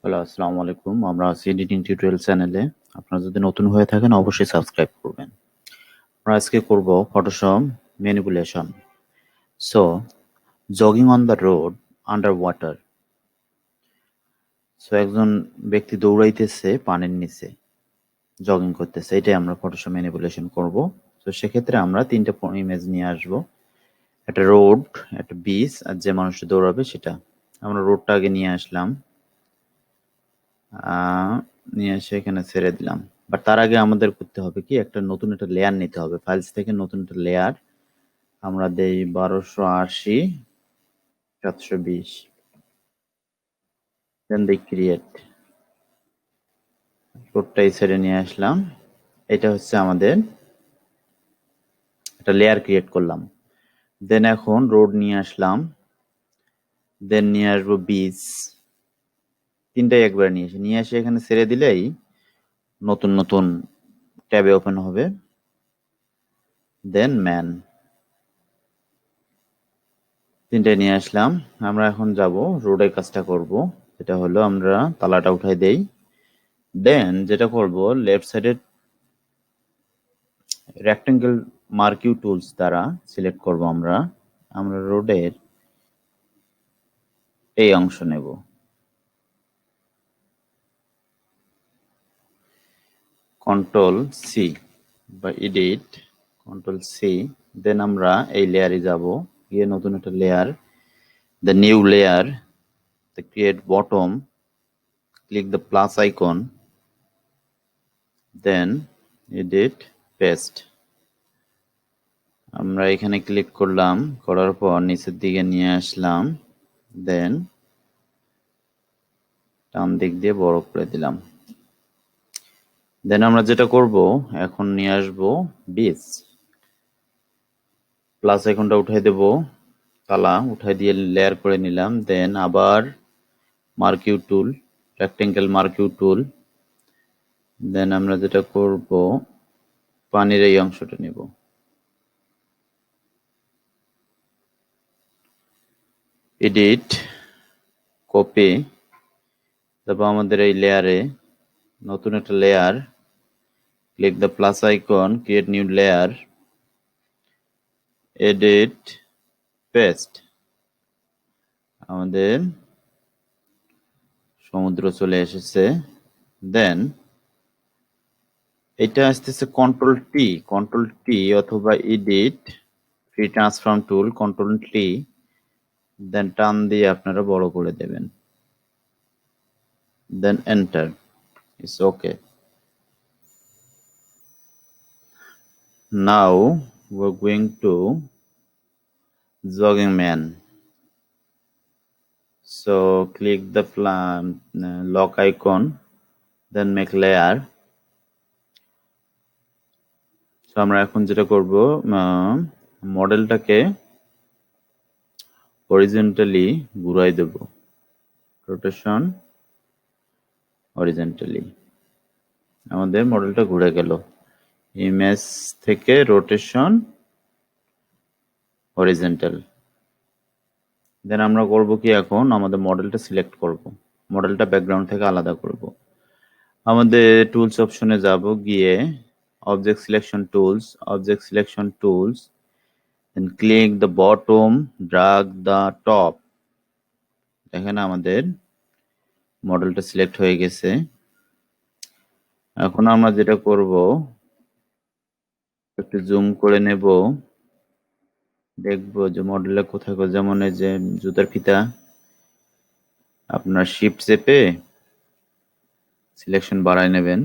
Hello, আসসালামু আলাইকুম। আমরা আছি এডিটিং টিউটোরিয়াল চ্যানেলে। আপনারা যদি নতুন হয়ে থাকেন অবশ্যই সাবস্ক্রাইব করবেন। আমরা আজকে করব Photoshop manipulation. So jogging on the road under water. So একজন ব্যক্তি দৌড়াইতেছে পানির নিচে, জগিং করতেছে, এটাই আমরা ফটোশপ ম্যানিপুলেশন করব। তো সেক্ষেত্রে আমরা তিনটা ইমেজ নিয়ে আসব। একটা রোড, একটা বিচ, আর যে মানুষটা দৌড়াবে সেটা। আমরা রোডটা আগে নিয়ে আসলাম, নিয়ে এসে এখানে ছেড়ে দিলাম। বাট তার আগে আমাদের করতে হবে কি, নতুন একটা লেয়ার নিতে হবে ফাইলস থেকে। নতুন একটা লেয়ার আমরা দেই 1280 720, দেন দেই ক্রিয়েট। রোডটা এই সাইডে নিয়ে আসলাম। এটা হচ্ছে আমাদের একটা লেয়ার ক্রিয়েট করলাম। দেন এখন রোড নিয়ে আসলাম, দেন নিয়ে আসবো বিচ। তিনটাই একবার নিয়ে এসে এখানে ছেড়ে দিলেই নতুন নতুন ট্যাবে ওপেন হবে। দেন ম্যান, তিনটে নিয়ে আসলাম। আমরা এখন যাব রোডের কাজটা করব। এটা হলো আমরা তালাটা উঠাই দেই। দেন যেটা করব, লেফট সাইডের রেক্টেঙ্গেল মার্কিউ টুলস দ্বারা সিলেক্ট করব আমরা আমরা রোডের এই অংশ নেব। কন্ট্রোল সি বা এডিট, কন্ট্রোল সি। দেন আমরা এই লেয়ারে যাব, গিয়ে নতুন একটা layer, the new layer, the create button, click the plus icon, then edit, paste. আমরা এখানে ক্লিক করলাম, করার পর নিচের দিকে নিয়ে আসলাম, দেন ডান দিক দিয়ে বড় করে দিলাম। দেন আমরা যেটা করব, এখন নিয়ে আসবো বিচ, প্লাস আইকনটা উঠাই দেব, তালা উঠাই দিয়ে লেয়ার করে নিলাম। দেন আবার মার্কিউ টুল, রেক্টেঙ্গেল মার্কিউ টুল। দেন আমরা যেটা করব, পানির এই অংশটা নিব, এডিট, কপি। তারপর আমাদের এই লেয়ারে নতুন একটা layer, click the plus icon, create new layer, edit, paste. আমাদের সমুদ্র চলে এসেছে। দেন এটা আসতেছে কন্ট্রোল টি অথবা edit, free transform tool, control T. Then টান দিয়ে আপনারা বড় করে দেবেন, then enter. It's okay. Now we're going to jogging man. So click the lock icon, then make layer. So আমরা এখন যেটা করব, মডেলটাকে হরিজন্টালি ঘুরাই দেব, রোটেশন হরিজন্টালি। আমাদের মডেলটা ঘুরে গেল, ইমেজ থেকে রোটেশন হরিজন্টাল। দেন আমরা করব কি, এখন আমাদের মডেলটা সিলেক্ট করব, মডেলটা ব্যাকগ্রাউন্ড থেকে আলাদা করব। আমাদের টুলস অপশনে যাব, গিয়ে object selection tools, then click the bottom, drag the top. দেখেন আমাদের মডেলটা সিলেক্ট হয়ে গেছে। এখন আমরা যেটা করব, একটু জুম করে নেব, দেখবো যে মডেলে কোথায় কোথায়, যেমন এই যে জুতার ফিতা, আপনার শিফট চেপে সিলেকশন বাড়ায় নেবেন।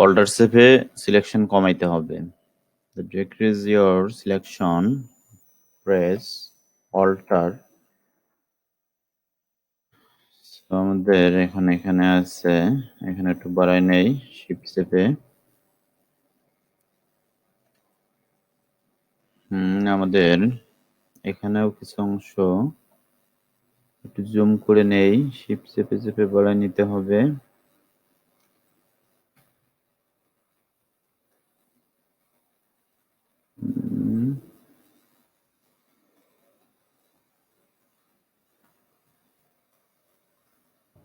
অল্টার চেপে সিলেকশন কমাইতে হবে। To decrease your selection, press Alter. আমাদের এখানে আছে, এখানে একটু বাড়াই নেই, শিফট চেপে। আমাদের এখানেও কিছু অংশ একটু জুম করে নেই, শিফট চেপে চেপে বাড়ায় নিতে হবে।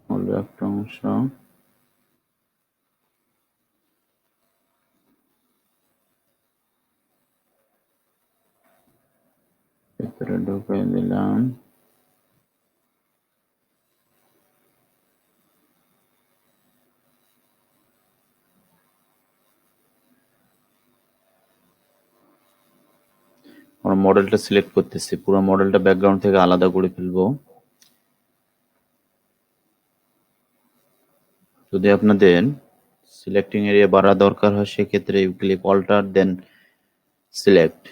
হলো একটা অংশ, ভিতরে ঢুকিয়ে দিলাম। আমরা মডেলটা সিলেক্ট করতেছি, পুরো মডেলটা ব্যাকগ্রাউন্ড থেকে আলাদা করে ফেলবো। যদি আপনাদের সিলেক্টিং এরিয়া বাড়া দরকার হয় সেক্ষেত্রে you click alter then select.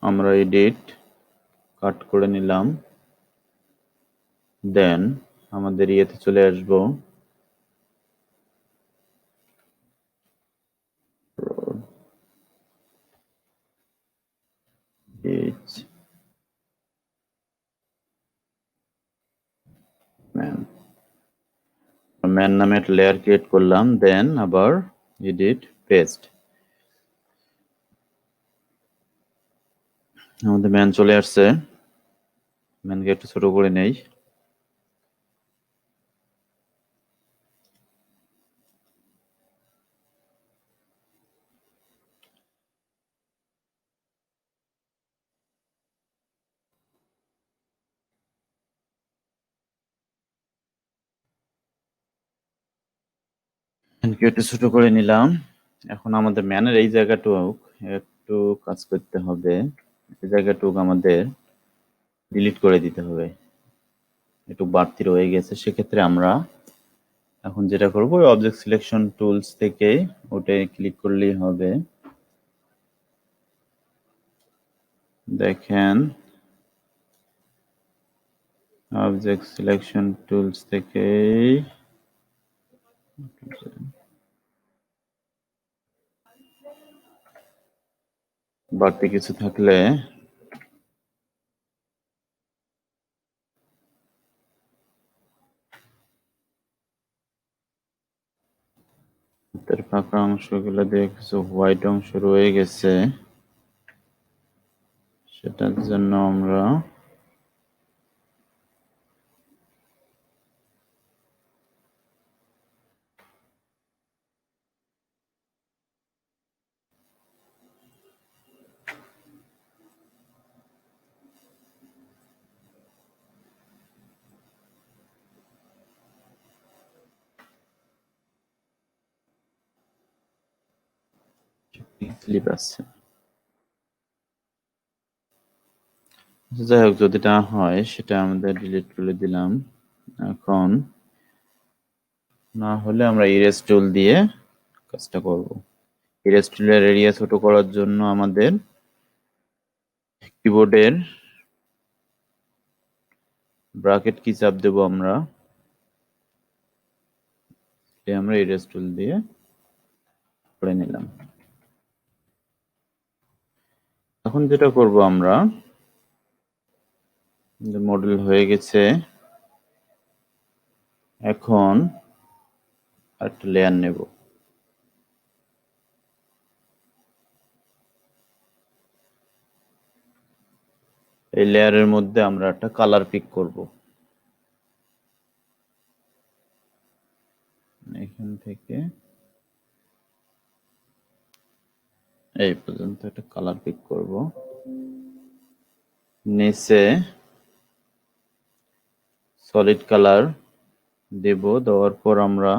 আমরা এডিট কাট করে নিলাম, দেন আমাদের ইয়েতে চলে আসবো, ম্যান নামে একটা লেয়ার ক্রিয়েট করলাম, দেন আবার এডিট পেস্ট। আমাদের ম্যান চলে আসছে, ম্যানকে একটু ছোট করে নেই। ম্যানকে একটু ছোট করে নিলাম। এখন আমাদের ম্যানের এই জায়গাটুক একটু কাজ করতে হবে, এই জায়গাটুক আমাদের ডিলিট করে দিতে হবে, একটু বাড়তি রয়ে গেছে। সেক্ষেত্রে আমরা এখন যেটা করবো, অবজেক্ট সিলেকশন টুলস থেকে ওটাই ক্লিক করলেই হবে। দেখেন অবজেক্ট সিলেকশন টুলস থেকে বাড়তি কিছু থাকলে ফাঁকা অংশগুলো দিয়ে কিছু হোয়াইট অংশ রয়ে গেছে, সেটার জন্য আমরা স্লিপ আছে। যাই হোক, যদি না হয় সেটা আমাদের ডিলিট করে দিলাম। এখন না হলে আমরা ইরেজ টুল দিয়ে কাজটা করব। ইরেজ টুলের এরিয়া ছোট করার জন্য আমাদের কিবোর্ডের ব্র্যাকেট কি চাপ দেব, আমরা ইরেজ টুল দিয়ে করে নিলাম। এখন যেটা করব, আমরা মডেল হয়ে গেছে, এখন একটা লেয়ার নেব। এই লেয়ারের মধ্যে আমরা একটা কালার পিক করব। এখান থেকে এই পর্যন্ত একটা কালার পিক করব। নিচে সলিড কালার দেব, দেওয়ার পর আমরা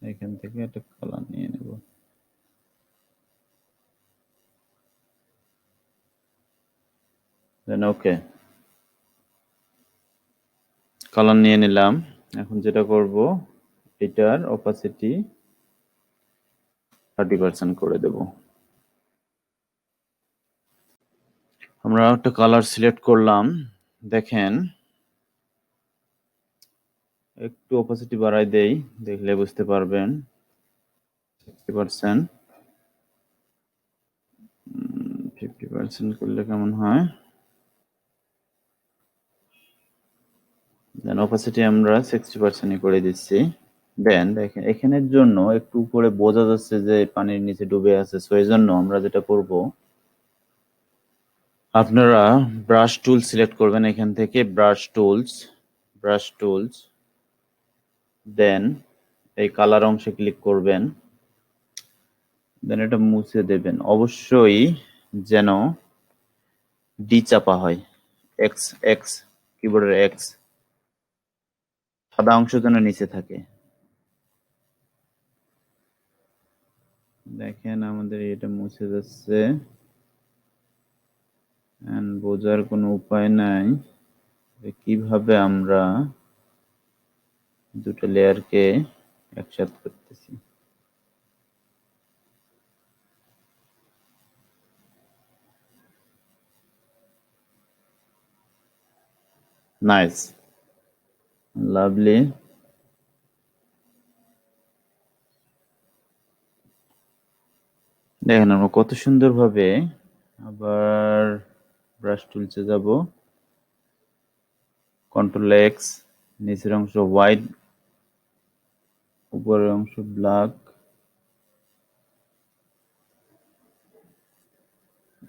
এখান থেকে একটা কালার নিয়ে নেব। দেন ওকে, কালার নিয়ে নিলাম। এখন যেটা করব, এটার অপাসিটি 30% করে দেব। আমরা একটা কালার সিলেক্ট করলাম, দেখেন একটু অপাসিটি বাড়াই দেই, দেখলে বুঝতে পারবেন। 60%, 50% করলে কেমন হয়। দেন অপাসিটি আমরা 60% করে দিচ্ছি। দেন দেখেন এখানের জন্য একটু উপরে বোঝা যাচ্ছে যে পানির নিচে ডুবে আছে, সো এই জন্য আমরা যেটা করব, আপনারা ব্রাশ টুল সিলেক্ট করবেন এখান থেকে, ব্রাশ টুলস, দেন এই কালার অংশে ক্লিক করবেন, দেন এটা মুছে দেবেন। অবশ্যই যেন ডি চাপা হয়, এক্স এক্স, কিবোর্ডের এক্স, সাদা অংশ যেন নিচে থাকে। দেখেন আমাদের এটা মুছে যাচ্ছে, বোঝার কোনো উপায় নাই কিভাবে আমরা দুটো লেয়ারকে একসাথে করতেছি। Nice, lovely. দেখেন আমরা কত সুন্দরভাবে, আবার ব্রাশ টুলসে যাব, কন্ট্রোল এক্স, নিচের অংশ হোয়াইট, উপরের অংশ ব্ল্যাক,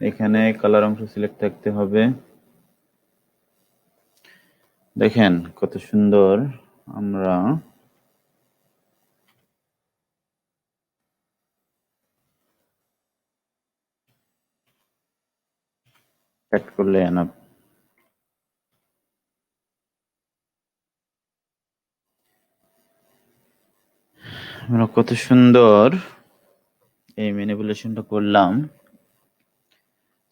এখানে কালার অংশ সিলেক্ট থাকতে হবে। দেখেন কত সুন্দর আমরা অ্যাড করলে এনাফ। আমরা কত সুন্দর এই ম্যানিপুলেশনটা করলাম।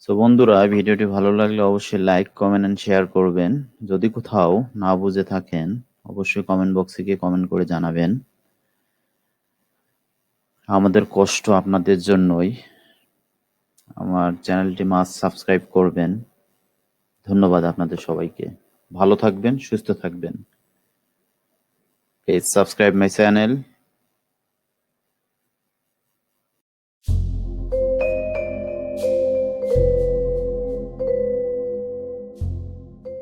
সো বন্ধুরা, ভিডিওটি ভালো লাগলে অবশ্যই লাইক, কমেন্ট এন্ড শেয়ার করবেন। যদি কোথাও না বুঝে থাকেন অবশ্যই কমেন্ট বক্সে গিয়ে কমেন্ট করে জানাবেন। আমাদের কষ্ট আপনাদের জন্যই। আমার চ্যানেলটি মাস্ট সাবস্ক্রাইব করবেন। ধন্যবাদ আপনাদের সবাইকে। ভালো থাকবেন, সুস্থ থাকবেন। Please subscribe my channel.